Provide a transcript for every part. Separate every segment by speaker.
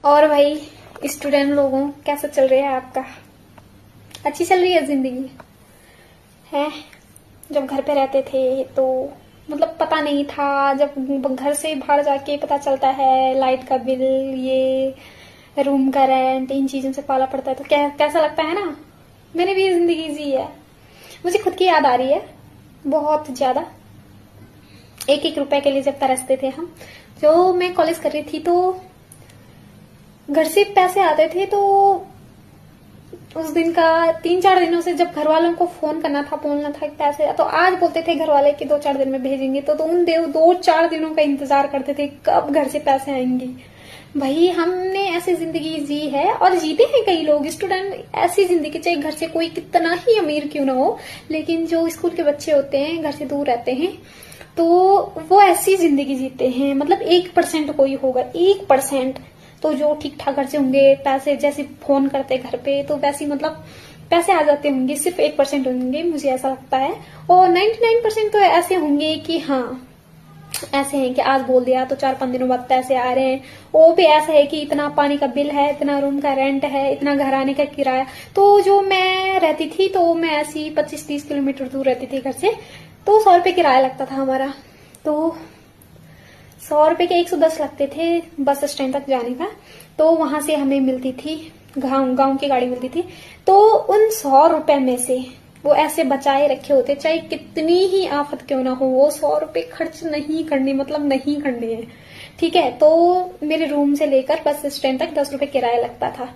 Speaker 1: और भाई स्टूडेंट लोगों, कैसा चल रहा है आपका? अच्छी चल रही है जिंदगी? है जब घर पे रहते थे तो मतलब पता नहीं था, जब घर से बाहर जाके पता चलता है लाइट का बिल, ये रूम का रेंट, इन चीजों से पाला पड़ता है तो कैसा लगता है ना। मैंने भी ये जिंदगी जी है। मुझे खुद की याद आ रही है बहुत ज्यादा। एक एक रुपए के लिए जब तरसते थे हम। जो मैं कॉलेज कर रही थी तो घर से पैसे आते थे, तो उस दिन का 3-4 दिनों से जब घर वालों को फोन करना था, बोलना था कि पैसे, तो आज बोलते थे घर वाले कि 2-4 दिन में भेजेंगे, तो उन 2-4 दिनों का इंतजार करते थे कब घर से पैसे आएंगे। भाई हमने ऐसी जिंदगी जी है और जीते हैं कई लोग स्टूडेंट ऐसी जिंदगी, चाहे घर से कोई कितना ही अमीर क्यों ना हो, लेकिन जो स्कूल के बच्चे होते हैं, घर से दूर रहते हैं, तो वो ऐसी जिंदगी जीते हैं। मतलब 1% कोई होगा, 1%, तो जो ठीक ठाक घर से होंगे, पैसे जैसे फोन करते घर पे तो वैसे मतलब पैसे आ जाते होंगे, सिर्फ 1% होंगे, मुझे ऐसा लगता है। और 99% तो ऐसे होंगे कि हाँ ऐसे हैं कि आज बोल दिया तो 4-5 दिनों बाद पैसे आ रहे हैं। वो भी ऐसा है कि इतना पानी का बिल है, इतना रूम का रेंट है, इतना घर आने का किराया। तो जो मैं रहती थी तो मैं ऐसी 25-30 किलोमीटर दूर रहती थी घर से, तो 100 रुपए किराया लगता था हमारा। तो 100 रुपए के 110 लगते थे बस स्टैंड तक जाने का। तो वहां से हमें मिलती थी गांव की गाड़ी मिलती थी। तो उन 100 रुपए में से वो ऐसे बचाए रखे होते, चाहे कितनी ही आफत क्यों ना हो, वो 100 रुपए खर्च नहीं करने, मतलब नहीं करने हैं, ठीक है। तो मेरे रूम से लेकर बस स्टैंड तक 10 रुपए किराया लगता था,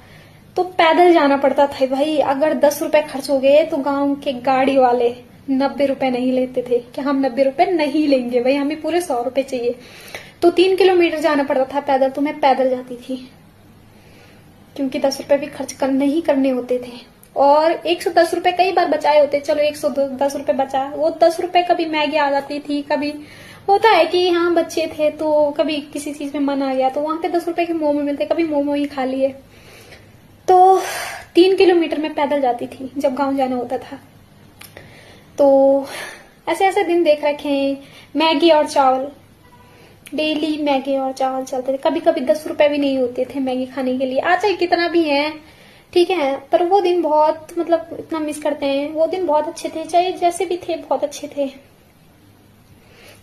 Speaker 1: तो पैदल जाना पड़ता था भाई। अगर 10 रुपए खर्च हो गए तो गांव के गाड़ी वाले 90 रुपए नहीं लेते थे कि हम 90 रुपए नहीं लेंगे भाई, हमें पूरे 100 रुपए चाहिए। तो 3 किलोमीटर जाना पड़ता था पैदल, तो मैं पैदल जाती थी क्योंकि 10 रुपए भी खर्च नहीं करने होते थे। और 110 रुपए कई बार बचाए होते, चलो 110 रुपए बचा, वो 10 रुपए कभी मैगी आ जाती थी, कभी होता है कि हाँ बच्चे थे तो कभी किसी चीज में मन आ गया तो वहां पे 10 रुपए के मोमो मिलते, कभी मोमो ही खा लिए। तो 3 किलोमीटर में पैदल जाती थी जब गांव जाना होता था। तो ऐसे ऐसे दिन देख रखे हैं। मैगी और चावल, डेली मैगी और चावल चलते थे। कभी कभी 10 रुपए भी नहीं होते थे मैगी खाने के लिए, आज चाहे कितना भी है, ठीक है, पर वो दिन बहुत मतलब इतना मिस करते हैं। वो दिन बहुत अच्छे थे, चाहे जैसे भी थे बहुत अच्छे थे।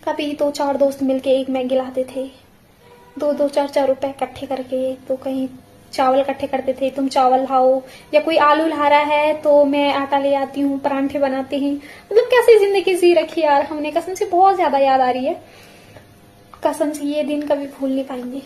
Speaker 1: कभी तो 4 दोस्त मिलके एक मैगी लाते थे, 2-2, 4-4 रुपए इकट्ठे करके। तो कहीं चावल इकट्ठे करते थे, तुम चावल लाओ, या कोई आलू ला रहा है तो मैं आटा ले आती हूँ, परांठे बनाते हैं। मतलब कैसी जिंदगी जी रखी यार हमने, कसम से बहुत ज्यादा याद आ रही है। कसम से ये दिन कभी भूल नहीं पाएंगे।